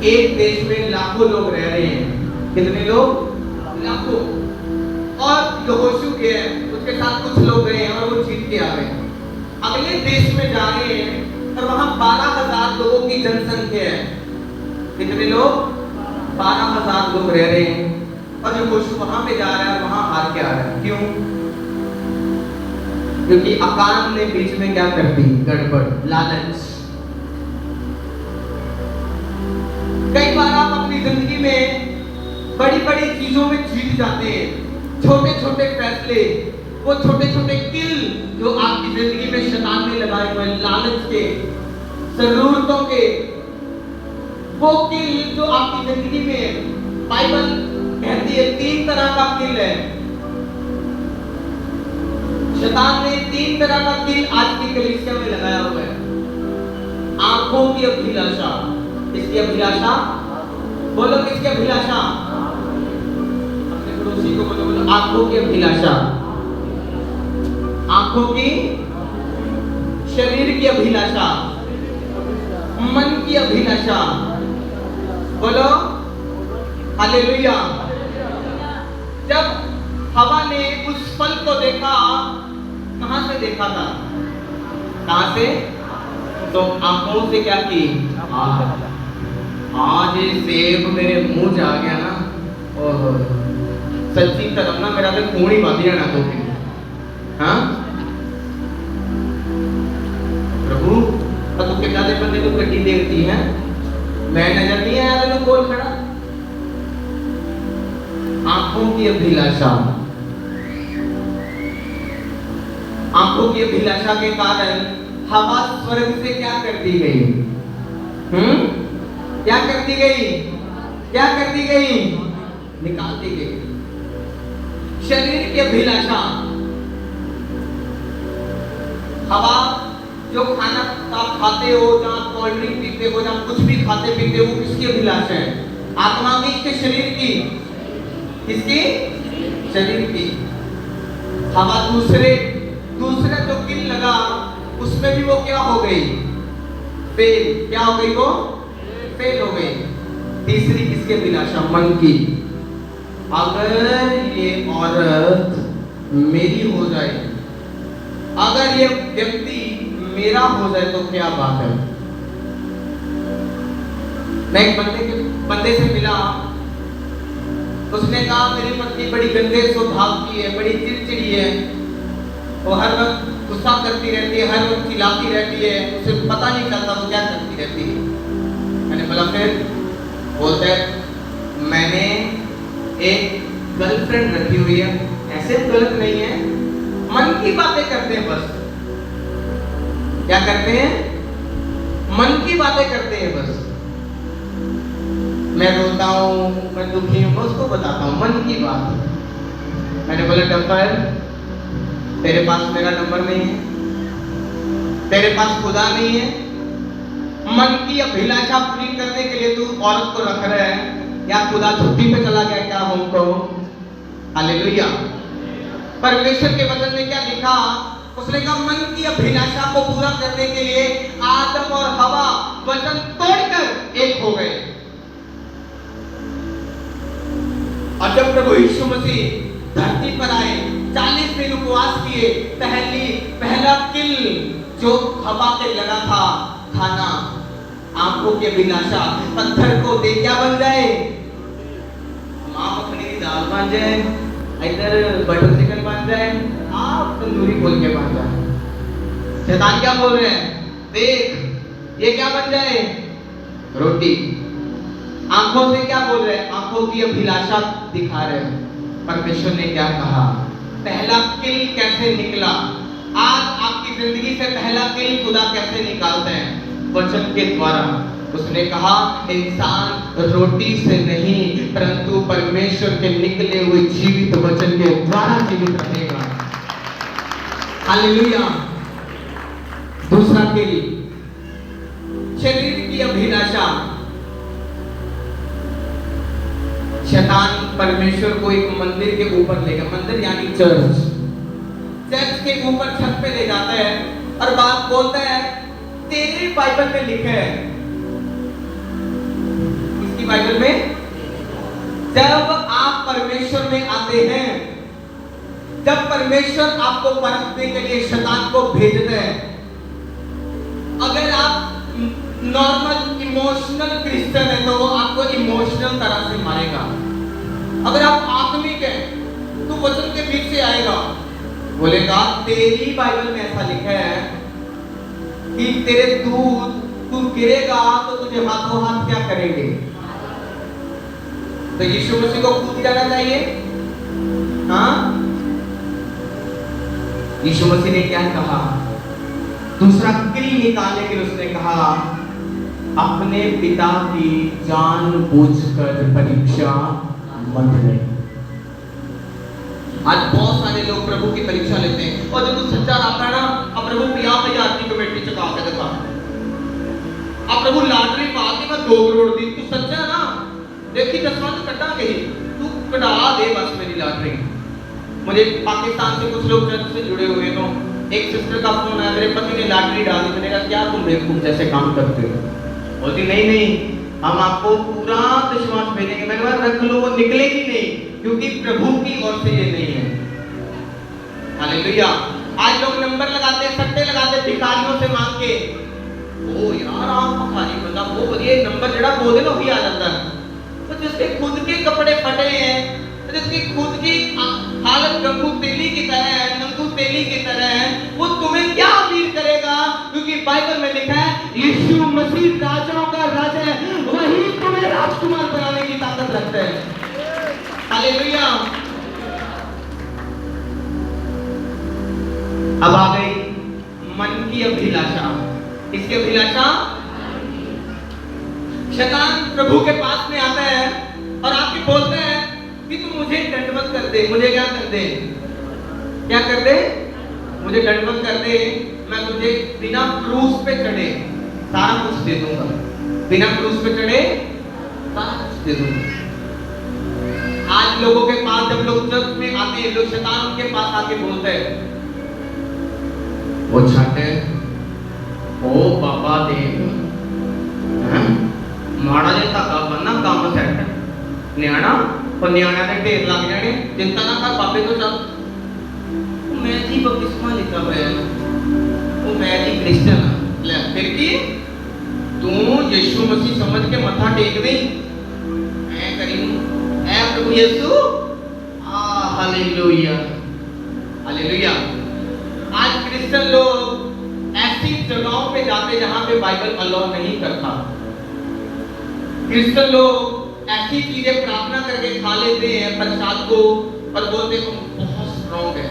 एक देश में लाखों लोग रह रहे हैं। कितने लोग? लाखों। और यहोशू गए, उसके साथ कुछ लोग गए और वो जीत के आ गए। अगले देश में जा रहे हैं और वहां 12,000 लोगों की जनसंख्या है। कितने लोग? 12,000 लोग रह रहे हैं और जो यहोशू वहां पे जा रहा है वहां हार के आ रहा है। क्यों? क्योंकि अकान ने बीच में क्या कर दी? गड़बड़, लालच। कई बार आप अपनी जिंदगी में बड़ी बड़ी चीजों में जीत जाते हैं। छोटे छोटे फैसले, वो छोटे छोटे किल जो आपकी जिंदगी में शैतान ने लगाए हुए, लालच के, जरूरतों के, वो किल जो आपकी जिंदगी में, बाइबल कहती है 3 तरह का किल है। शैतान ने 3 तरह का किल आज की कलीसिया में लगाया हुआ है। आंखों की अभिलाषा। किसकी अभिलाषा? बोलो किसकी अभिलाषा? अपने पड़ोसी को बोलो आंखों की अभिलाषा। आंखों की, शरीर की अभिलाषा, मन की अभिलाषा। बोलो हालेलुया। जब हवा ने उस फल को देखा, कहां से देखा था? कहां से? तो आंखों से क्या की? आज ये सेब मेरे मुंह जा गया ना, और सच्ची तरफ ना मेरा तो खून ही बांध जाना तो फिर। हाँ प्रभु, और तू कितना देर बंदे को गड्डी देखती है, मैं नजर नहीं आया तेरे कोल खड़ा। आंखों की अभिलाषा। आंखों की अभिलाषा के कारण हवा स्वर्ग से क्या कर दी गई? क्या कर दी गई? क्या कर दी गई? निकाल दी गई। शरीर की अभिलाषा। हवा जो खाना आप खाते हो, जहाँ कोल्ड ड्रिंक पीते हो, जहाँ कुछ भी खाते पीते हो, किसकी अभिलाषा है? आत्मा की के शरीर की? किसकी? शरीर की। हवा दूसरा जो किल लगा उसमें भी वो क्या हो गई? फेल। क्या हो गई? वो फेल हो गई। तीसरी किसकी अभिलाषा? मन की। अगर ये औरत मेरी हो जाए, अगर ये व्यक्ति मेरा हो जाए तो क्या बात है। मैं एक बंदे से मिला, उसने कहा मेरी पत्नी बड़ी गंदे स्वभाव की है, बड़ी चिड़चिड़ी है, वो हर वक्त गुस्सा करती रहती है, हर वक्त चिल्लाती रहती है, उसे पता नहीं चलता वो क्या करती रहती है। मैंने बोला फिर? बोलते मैंने एक गर्लफ्रेंड रखी हुई है। ऐसे गलत नहीं है, मन की बातें करते हैं बस। क्या करते हैं? मन की बातें करते हैं बस। मैं रोता हूँ, मैं दुखी हूँ, मैं उसको बताता हूँ मन की बात। मैंने बोला डम्पर, तेरे पास मेरा नंबर नहीं है, तेरे पास खुदा नहीं है, मन की अभिलाषा पूरी करने के लिए तू औरत को रख रहा है, या खुदा छुट्टी पे चला गया क्या हमको? हालेलुया। परमेश्वर के वचन में क्या लिखा? उसने कहा मन की अभिलाषा को पूरा करने के लिए आदम और हवा वचन तोड़कर एक हो गए। और जब प्रभु यीशु मसीह धरती पर आए, 40 दिन उपवास किए, पहला किल जो हवा के लगा था खाना, आंखों की अभिलाषा, पत्थर को दे क्या बन जाए? मां मखनी की दाल बन जाए, इधर बटर चिकन बन जाए, आप तंदूरी खोल के बन जाए। शैतान क्या बोल रहे हैं? देख ये क्या बन जाए? रोटी। आंखों से क्या बोल रहे हैं? आंखों की अभिलाषा दिखा रहे हैं। परमेश्वर ने क्या कहा? पहला किल कैसे निकला? आज आपकी जिंदगी से पहला किल खुदा कैसे निकालते हैं? वचन के द्वारा। उसने कहा इंसान रोटी से नहीं परंतु परमेश्वर के निकले हुए जीवित वचन के द्वारा जीवित रहेगा। हालेलुया। दूसरा किल, शरीर की अभिलाषा। शैतान परमेश्वर को एक मंदिर के ऊपर ले गया, मंदिर यानी चर्च के ऊपर छत पे ले जाता है और बात बोलता है तेरे बाइबल में लिखा है। इसकी बाइबल में जब आप परमेश्वर में आते हैं, जब परमेश्वर आपको परखने के लिए शैतान को भेजता है, अगर आप नॉर्मल इमोशनल क्रिश्चियन है तो वो आपको इमोशनल तरह से मारेगा। अगर आप आत्मिक हैं तो वचन के बीच से आएगा, बोलेगा तेरी बाइबल में ऐसा लिखा है कि तेरे दूध तू गिरेगा तो तुझे हाथों हाथ क्या करेंगे। तो यीशु मसीह को कूद जाना चाहिए। हाँ, यीशु मसीह ने क्या कहा, दूसरा किल निकालने के लिए उसने कहा अपने पिता की जानबूझकर परीक्षा मत ले। आज बहुत सारे लोग प्रभु की परीक्षा लेते हैं, और जब तू सच्चा आता है ना, अब प्रभु 50,000 की कमेटी चुका के दिखा, अब प्रभु लॉटरी पाती मैं 2 करोड़ दी, तू सच्चा ना, देखी 10 कटा गई, तू कटा दे बस मेरी लॉटरी। मुझे पाकिस्तान से कुछ लोग चर्च से जुड़े हुए, तो एक सिस्टर का फोन आया, मेरे पति ने लॉटरी डाल दी। मैंने कहा क्या तुम बेवकूफ जैसे काम करते हो? बोलती नहीं नहीं, हम आपको पूरा विश्वास भेजेंगे। मैंने कहा रख लो, वो निकलेगी नहीं, क्योंकि प्रभु की ओर से ये नहीं है। हालेलुया। आज लोग नंबर लगाते, सट्टे लगाते भिखारियों से मांग के, ओ यार आप भिखारी बंदा वो बढ़िया नंबर जड़ा बोल देना भी आ जाता है। तो जिसके खुद के कपड़े फटे हैं, जिसकी खुद की हालत गंगू तेली की तरह है, नंगू तेली की तरह है, वो तुम्हें क्या अपील करेगा? क्योंकि बाइबल में लिखा है यीशु मसीह राजाओं का राजा है, वही तुम्हें राजकुमार बनाने की ताकत रखता है। हालेलुया। अब आ गई मन की अभिलाषा। किसकी अभिलाषा? शैतान प्रभु के पास में आता है और आपके बोलते हैं कि तू मुझे दंडवत कर दे। मुझे क्या कर दे? क्या कर दे? मुझे दंडवत कर दे, मैं तुझे बिना क्रूस पे चढ़े सारा कुछ दे दूंगा। बिना क्रूस पे चढ़े सारा कुछ दे दूंगा। आज लोगों के पास जब लोग चर्च में आते हैं, लोग शैतान उनके पास आके बोलते हैं, वो छाटे ओ बाबा देव माड़ा जैसा बनना काम सेट न्याणा और न्याणा ने ढेर लग जाने, चिंता ना कर बाबे तो चल। मैं जी बपतिस्मा लिखा हुआ है, वो मैं जी क्रिश्चियन ले, फिर की तू यीशु मसीह समझ के मत्था टेक दे, मैं करी ऐ प्रभु यीशु। Hallelujah hallelujah. आज क्रिश्चियन लोग ऐसी जगहों पे जाते जहां पे बाइबल अलाउ नहीं करता। क्रिश्चियन लोग ऐसी चीजें प्रार्थना करके खा लेते हैं प्रसाद को, और बोलते हैं बहुत स्ट्रॉन्ग है।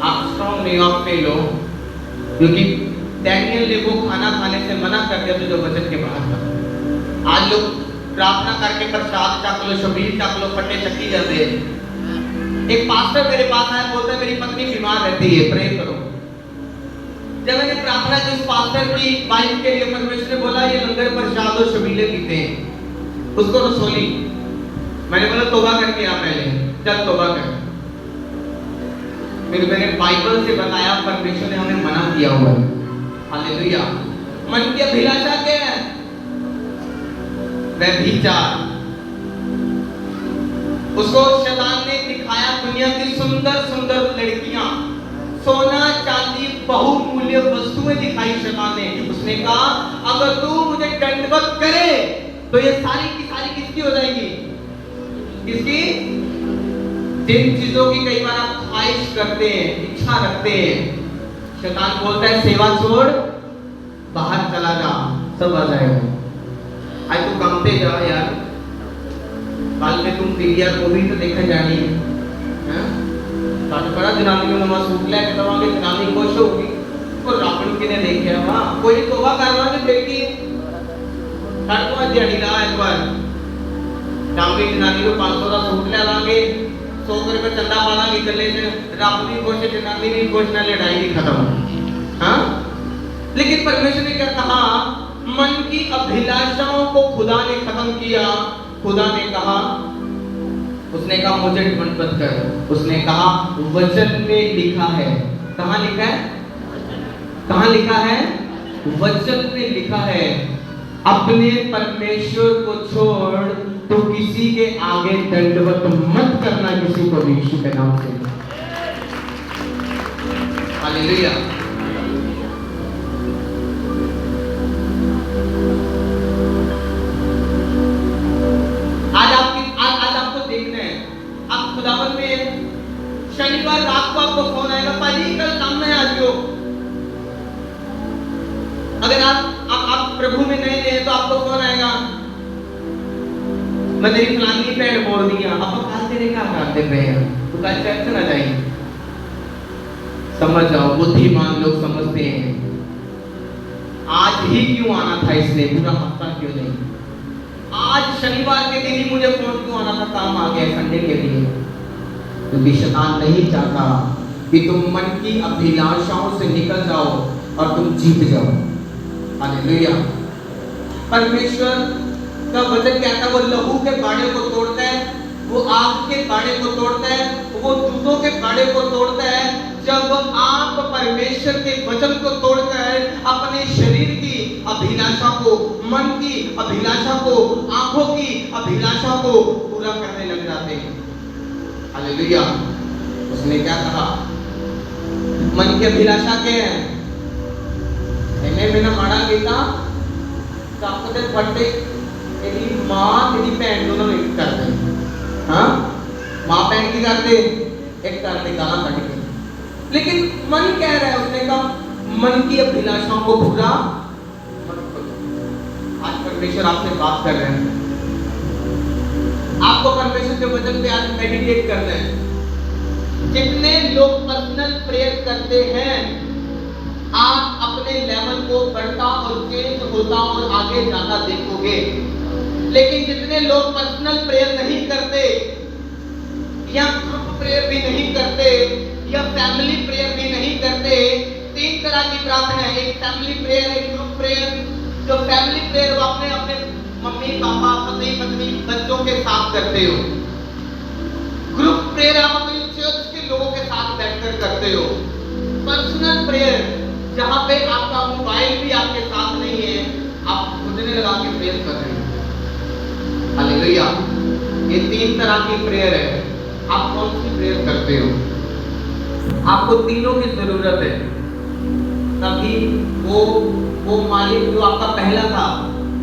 आप स्ट्रॉन्ग नहीं, आप फेल हो, क्योंकि डैनियल ने वो खाना खाने से मना कर दिया जो वचन के बाहर था। आज लोग प्रार्थना करके प्रसाद चख लो, शबीर चख लो, फटे चक्की जाते हैं। एक पास्टर मेरे पास आया, बोलता है मेरी पत्नी बीमार रहती है, प्रे करो। जब मैंने प्रार्थना की उस पास्टर की वाइफ के लिए, परमेश्वर ने बोला ये लंगर प्रसाद और शबीले पीते हैं, उसको रसोली। मैंने बोला तौबा करके आ, पहले चल तौबा कर। फिर मैंने बाइबल से बताया परमेश्वर ने हमें मना किया हुआ है। हालेलुया। मन की अभिलाषा क्या है? व्यभिचार। उसको शैतान ने दिखाया दुनिया की सुंदर सुंदर लड़कियां, सोना चांदी बहुमूल्य वस्तुएं दिखाई शैतान ने। उसने कहा अगर तू मुझे दंडवत करे तो ये सारी की सारी किसकी हो जाएगी? किसकी? जिन चीजों की कई बार आप ख्वाहिश करते हैं, इच्छा रखते हैं, शैतान बोलता है सेवा छोड़, बाहर चला जा, सब आ जाएगा। आज तू कमते जा यार, कल में तुम पीलिया को भी तो देखा जानी है। साथ बड़ा जनानी में नमाज सूट लेके तवांगे, जनानी खुश होगी और रावण के ने देखे हां कोई तौबा करवाने बेटी साड को दिहाड़ी ला एक बार डांगी जनानी को 500 का सूट ले लांगे, 100 रुपए चंदा पालांगे गले से, रब भी खुश, जनानी भी खुश, ना लड़ाई भी खत्म। हां, लेकिन परमेश्वर ने क्या कहा? मन की अभिलाषाओं को खुदा ने खत्म किया। खुदा ने कहा, उसने कहा मुझे दंडवत कर। उसने कहा वचन में लिखा है। कहां लिखा है? कहां लिखा है? वचन में लिखा है अपने परमेश्वर को छोड़ तो किसी के आगे दंडवत मत करना, किसी को भी यीशु के नाम से। हालेलुया। आज आपको देखना है खुदावन में शनिवार रात को आपको फोन आएगा, पाजी कल काम में आ जाओ। अगर आप प्रभु में नए हैं तो आपको फोन आएगा, मैं तेरी फलानी पैंट मोड़ दिया, अब कल तेरे क्या करते पे हैं, तो कल चर्च ना जाइए। समझ जाओ, बुद्धिमान लोग समझते हैं आज ही क्यों आना था, इसलिए पूरा हफ्ता क्यों नहीं, आज शनिवार के दिन ही मुझे फोन क्यों आना था, काम आ गया संडे के लिए। क्योंकि शैतान नहीं चाहता कि तुम मन की अभिलाषाओं से निकल जाओ और तुम जीत जाओ। हालेलुया। परमेश्वर का वचन कहता है वो लहू के बाड़े को तोड़ता है, वो आग के बाड़े को तोड़ता है, वो दूतों के बाड़े को तोड़ता है। जब आप परमेश्वर के वचन को तोड़कर अपने शरीर की अभिलाषा को, मन की अभिलाषा को, आंखों की अभिलाषा को पूरा करने लग जाते हैं। हालेलुया। उसने क्या कहा, मन की अभिलाषा क्या है, मैंने माड़ा गीता तो पढ़ते तेरी माँ तेरी भैन दोनों एक करते, हाँ माँ बहन की करते एक करते गाना कट के, लेकिन मन कह रहा है, उसने कहा मन की अभिलाषाओं को पूरा मत करो। आज परमेश्वर आपसे बात कर रहे हैं, आपको परमेश्वर के वचन पे आज मेडिटेट करना है। जितने लोग पर्सनल प्रेयर करते हैं, आप अपने लेवल को बढ़ता और चेंज होता और आगे जाता देखोगे। लेकिन जितने लोग पर्सनल प्रेयर नहीं करते, या ग्रुप प्रेयर भी नहीं करते, या फैमिली प्रेयर भी नहीं करते, तीन तरह की प्रार्थना है, एक फैमिली प्रेयर, एक ग्रुप प्रेयर। जो फैमिली प्रेयर वो अपने अपने मम्मी पापा पति पत्नी बच्चों के साथ करते हो। ग्रुप प्रेयर आप अपनी चर्च के लोगों के साथ बैठकर करते हो। पर्सनल प्रेयर जहां पे आपका मोबाइल भी आपके साथ नहीं है, आप खुदने लगा के प्रेयर कर रहे हो। हालेलुया। ये तीन तरह की प्रेयर है। आप कौन सी प्रेयर करते हो? आपको तीनों की जरूरत है, तभी वो मालिक जो आपका पहला था,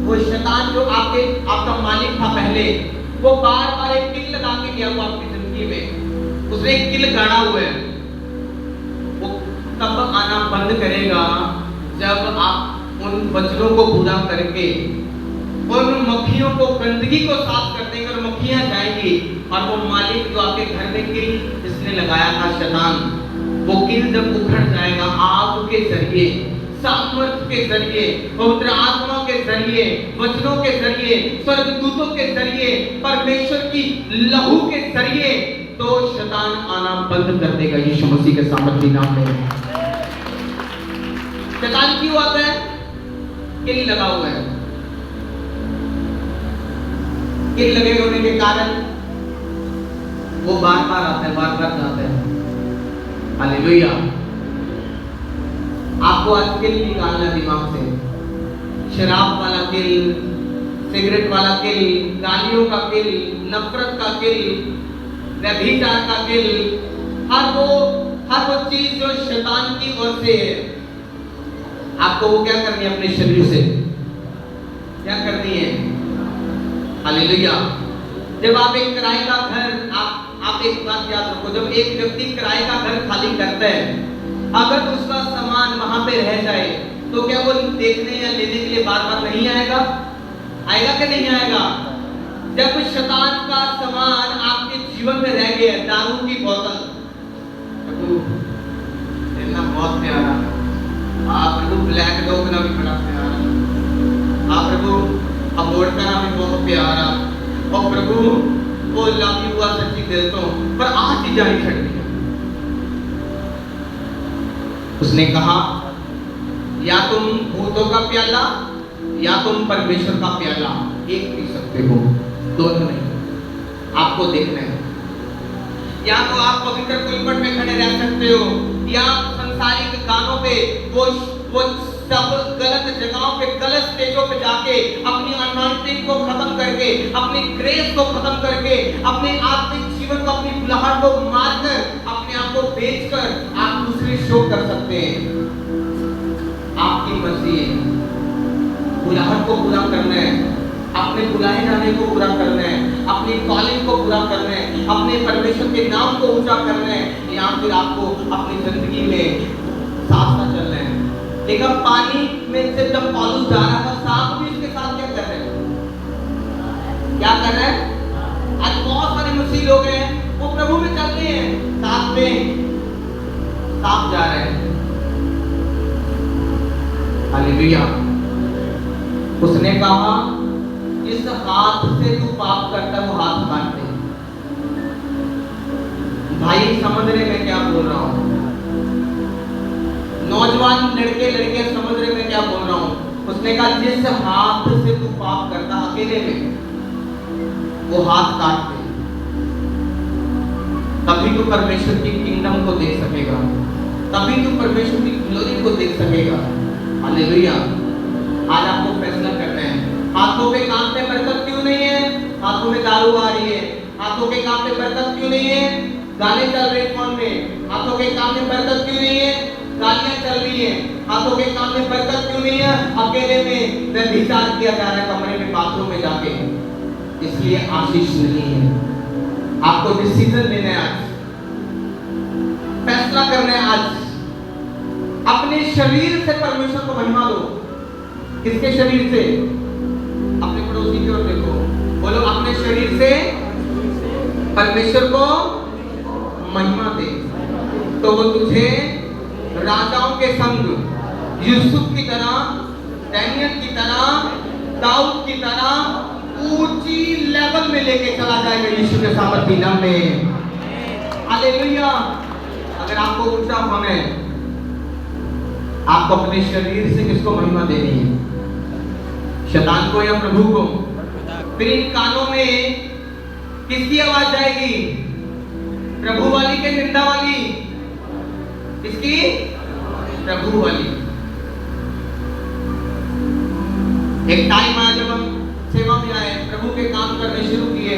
वो शैतान जो आपका मालिक था पहले, वो बार बार एक किल लगा के गया वो आपकी जिंदगी में, उसने एक किल गाड़ा हुआ है, वो तब आना बंद करेगा जब आप उन वचनों को पूरा करके उन मक्खियों को, गंदगी को साफ कर देंगे और मक्खियां जाएंगी, और वो मालिक जो आपके घर में किल जिसने लगाया था शैतान, वो किल जब उखड़ जाएगा आग के जरिए, सामर्थ के जरिए, पवित्र आत्मा के जरिए, वचनों के जरिए, स्वर्गदूतों के जरिए, परमेश्वर की लहू के जरिए, तो शैतान आना बंद कर देगा यीशु मसीह के सामर्थी नाम में। शैतान क्यों आता है? किल लगा हुआ है। किल लगे होने के कारण वो बार बार आता है, बार बार जाता है। हालेलुया। आपको आज किल निकालना दिमाग से, शराब वाला किल, सिगरेट वाला किल, गालियों का किल, नफरत का किल, व्यभिचार का किल, हर वो चीज जो शैतान की ओर से है, आपको वो क्या करनी है? अपने शरीर से क्या करनी है? हालेलुया। जब आप एक किराए का घर, आप एक बात याद रखो, जब एक व्यक्ति किराए का घर खाली करता है, अगर उसका सामान वहां पे रह जाए, तो क्या वो देखने या लेने के लिए बार बार नहीं आएगा? आएगा कि नहीं आएगा? जब शैतान का सामान आपके जीवन में रह गया, दारू की बोतल, प्रभु इतना बहुत प्यारा, आप प्रभु ब्लैक डॉग ना भी बड़ा प्यारा, आप प्रभु अबोर्ड का नाम भी बहुत प्यारा, और प्रभु वो लव हुआ सच्ची दिल तो, पर आज ही जानी छड़ दी। उसने कहा या तुम भूतों का प्याला या तुम परमेश्वर का प्याला एक पी सकते हो, दोनों नहीं। आपको देखना है, या तो आप पवित्र पुलपट में खड़े रह सकते हो, या संसारिक गानों पे वो सब गलत जगहों पे, गलत स्टेजों पे जाके अपनी अनॉइंटिंग को खत्म करके, अपनी ग्रेस को खत्म करके, अपने आत्मिक जीवन को, अपनी बुलाहट को मारकर, अपने आप को बेचकर आप दूसरे शो कर सकते हैं। आपकी मर्जी है, बुलाहट को पूरा करना है, अपने बुलाए जाने को पूरा करना है, अपनी कॉलिंग को पूरा करना है, अपने परमेश्वर के नाम को ऊंचा करना है, या फिर आपको अपनी जिंदगी में साथ साथ चलना है। लेकिन पानी में से जब पौलुस जा रहा था, सांप भी उसके साथ क्या कर रहे हैं? क्या कर रहे हैं? आज बहुत सारे मसीह लोग हैं, वो प्रभु में चलते हैं, साथ में सांप जा रहे हैं। हालेलुया। उसने कहा जिस हाथ से तू पाप करता है वो हाथ काट दे। भाई समझ रहे मैं क्या बोल रहा हूं? नौजवान लड़के लड़के समझ रहे मैं क्या बोल रहा हूं? उसने कहा जिस हाथ से तू पाप करता अकेले में वो हाथ काट दे, तभी तू परमेश्वर की किंगडम को देख सकेगा, तभी तू परमेश्वर की ग्लोरी को देख सकेगा। हालेलुया। आज आपको फैसला करना है। हाथों के काम पे बरकत क्यों नहीं है? हाथों में दारू आ रही है। हाथों के काम पे बरकत क्यों नहीं है? गाने चल रहे फोन में। हाथों के काम में बरकत क्यों नहीं है? गालियां चल रही है। हाथों के काम में बरकत क्यों नहीं है? अकेले में व्यभिचार किया जा रहा है कमरे में, बाथरूम में जाके। इसलिए आशीष नहीं है। आपको डिसीजन लेना है, आज फैसला करना है। आज अपने शरीर से परमेश्वर को महिमा दो। किसके शरीर से? अपने पड़ोसी की ओर देखो, बोलो अपने शरीर से परमेश्वर को महिमा दे, तो वो तुझे राजाओं के संग, यूसुफ की तरह, डैनियल की तरह, दाऊद की तरह ऊंची लेवल में लेके चला जाएगा यीशु के सामर्थ्य नाम में। हालेलुया। अगर आपको ऊंचा होना है, आपको अपने शरीर से किसको महिमा देनी है? शैतान को या प्रभु को? फिर इन कानों में किसकी आवाज जाएगी? प्रभु वाली के निंदा वाली? किसकी? प्रभु वाली। एक टाइम आया जब हम सेवा में आए, प्रभु के काम करने शुरू किए,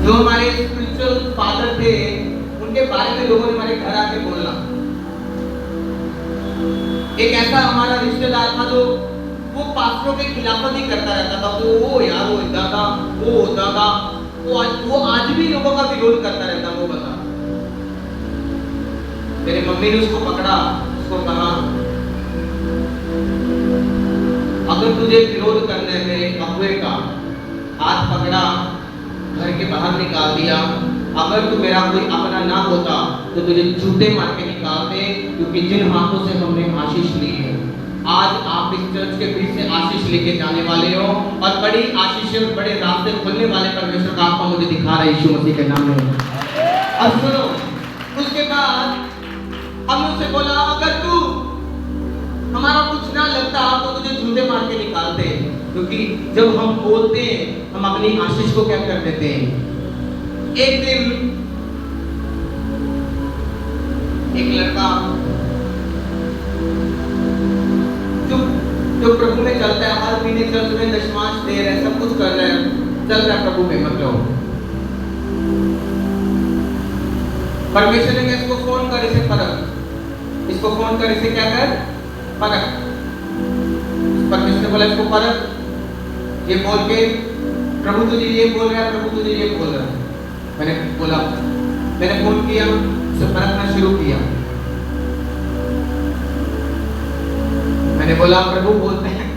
जो हमारे स्पिरिचुअल फादर थे उनके बारे में लोगों ने हमारे घर आके बोलना। एक ऐसा हमारा रिश्तेदार था जो वो पास्टरों के खिलाफत ही करता रहता था। वो यार वो दादा, वो दादा, वो आज भी लोगों का विरोध करता रहता। वो बता, मेरी मम्मी ने उसको पकड़ा, उसको कहा अगर तुझे विरोध करना है मेरे अगुए का, हाथ पकड़ा, घर के बाहर निकाल दिया। अगर तू मेरा कोई अपना ना होता तो तुझे जूते मार के निकाल दे, क्योंकि जिन हाथों से हमने आशीष ली है, आज आप इस चर्च के बीच से आशीष लेके जाने वाले हो, और बड़ी आशीष, बड़े रास्ते खुलने वाले परमेश्वर का आपको मुझे दिखा रहा है यीशु मसीह के नाम में। अब सुनो, उसके बाद हमने उससे बोला अगर तू हमारा कुछ ना लगता तो तुझे जूते मार के निकालते, क्योंकि जब हम बोलते हैं हम अपनी आशीष को क्या कर देते हैं। एक दिन एक लड़का जो प्रभु में चलता है, हर महीने चर्च में दशमांश दे रहा है, सब कुछ कर रहा है, चल रहा है प्रभु में, मतलब परमेश्वर ने इसको फोन कर, इसे परख, इसको फोन कर, इसे क्या कर, परख। परमेश्वर ने बोला इसको परख, ये बोल के प्रभु तुझे ये बोल रहा है, प्रभु तुझे ये बोल रहा है। मैंने बोला, मैंने फोन किया, उसे परखना शुरू किया। मैंने बोला प्रभु बोलते हैं,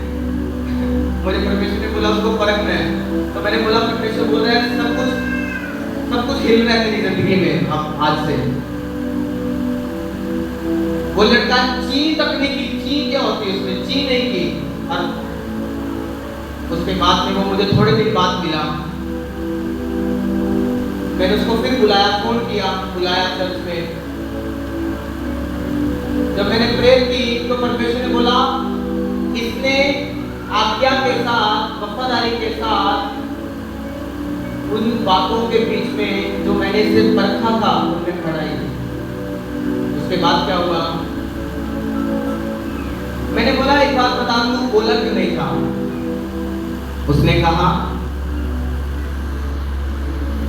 मुझे परमेश्वर ने बोला उसको परखना है, तो मैंने बोला परमेश्वर बोल रहा है सब कुछ हिल रहा है तेरी जिंदगी में अब आज से। वो लड़का ची तक नहीं की, ची क्या होती है उसने ची नहीं की, और उसके बाद में वो मुझे थोड़े दिन बाद मिला। मैंने उसको फिर बुलाया, फोन किया, बुलाया चर्च में। जब मैंने प्रेयर की तो परमेश्वर ने बोला इसने आज्ञा के साथ, वफादारी के साथ उन बातों के बीच में जो मैंने इसे परखा था उनमें खड़ाई। उसके बाद क्या हुआ, मैंने बोला एक बात बता, तू बोला क्यों नहीं था? उसने कहा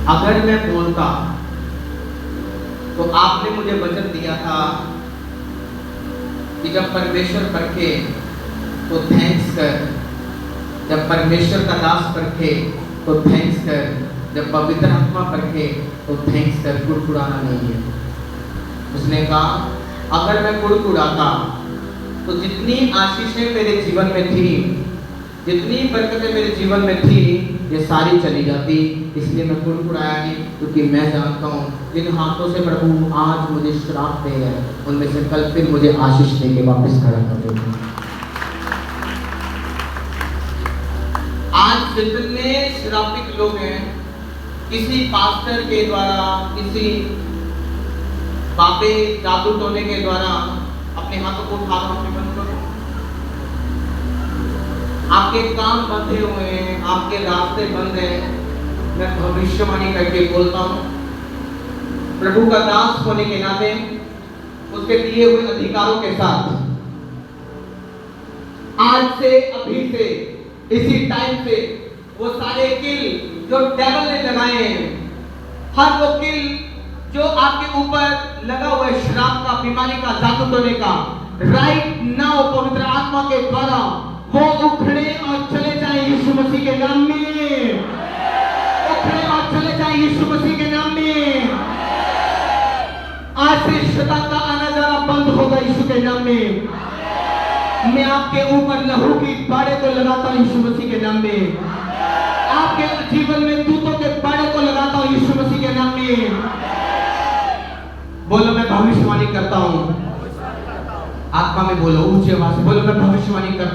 अगर मैं बोलता तो आपने मुझे वचन दिया था कि जब परमेश्वर परखे तो थैंक्स कर। जब परमेश्वर का दास परखे तो थैंक्स कर। जब पवित्र आत्मा परखे तो थैंक्स कर, कुड़कुड़ाना नहीं है। उसने कहा अगर मैं कुड़कुड़ाता तो जितनी आशीषें मेरे जीवन में थी, जितनी बरकतें मेरे जीवन में थी, ये सारी चली जाती। इसलिए मैं कुड़कुड़ाया नहीं, क्योंकि मैं जानता हूँ जिन हाथों से प्रभु आज मुझे श्राप दे रहे हैं, उनमें से कल फिर मुझे आशीष दे के वापस खड़ा कर देंगे। आज जितने श्रापित लोग हैं, किसी पास्टर के द्वारा, किसी बाबे जादू टोने के द्वारा, अपने हाथों को उठा रहे बंद करो। आपके काम बंधे हुए हैं, आपके रास्ते बंद हैं। मैं भविष्यवाणी करके बोलता हूँ, प्रभु का दास होने के नाते उसके दिए हुए अधिकारों के साथ आज से, अभी से, इसी टाइम से वो सारे किल जो डेविल ने लगाए हैं, हर वो किल जो आपके ऊपर लगा हुआ है, श्राप का, बीमारी का, जादू टोने का, राइट नाउ पवित्र आत्मा के द्वारा वो उखड़े और चले जाए यीशु मसीह के नाम में। उखड़े और चले जाए यीशु मसीह के नाम में। आज से शैतान का आना जाना बंद होगा यीशु के नाम में। मैं आपके ऊपर लहू की बाड़े को लगाता हूं यीशु मसीह के नाम में। आपके जीवन में दूतों के बाड़े को लगाता हूं यीशु मसीह के नाम में। बोलो मैं भविष्यवाणी करता हूं। आत्मा में बोलो, ऊंची आवाज से बोलो मैं भविष्यवाणी करता हूं।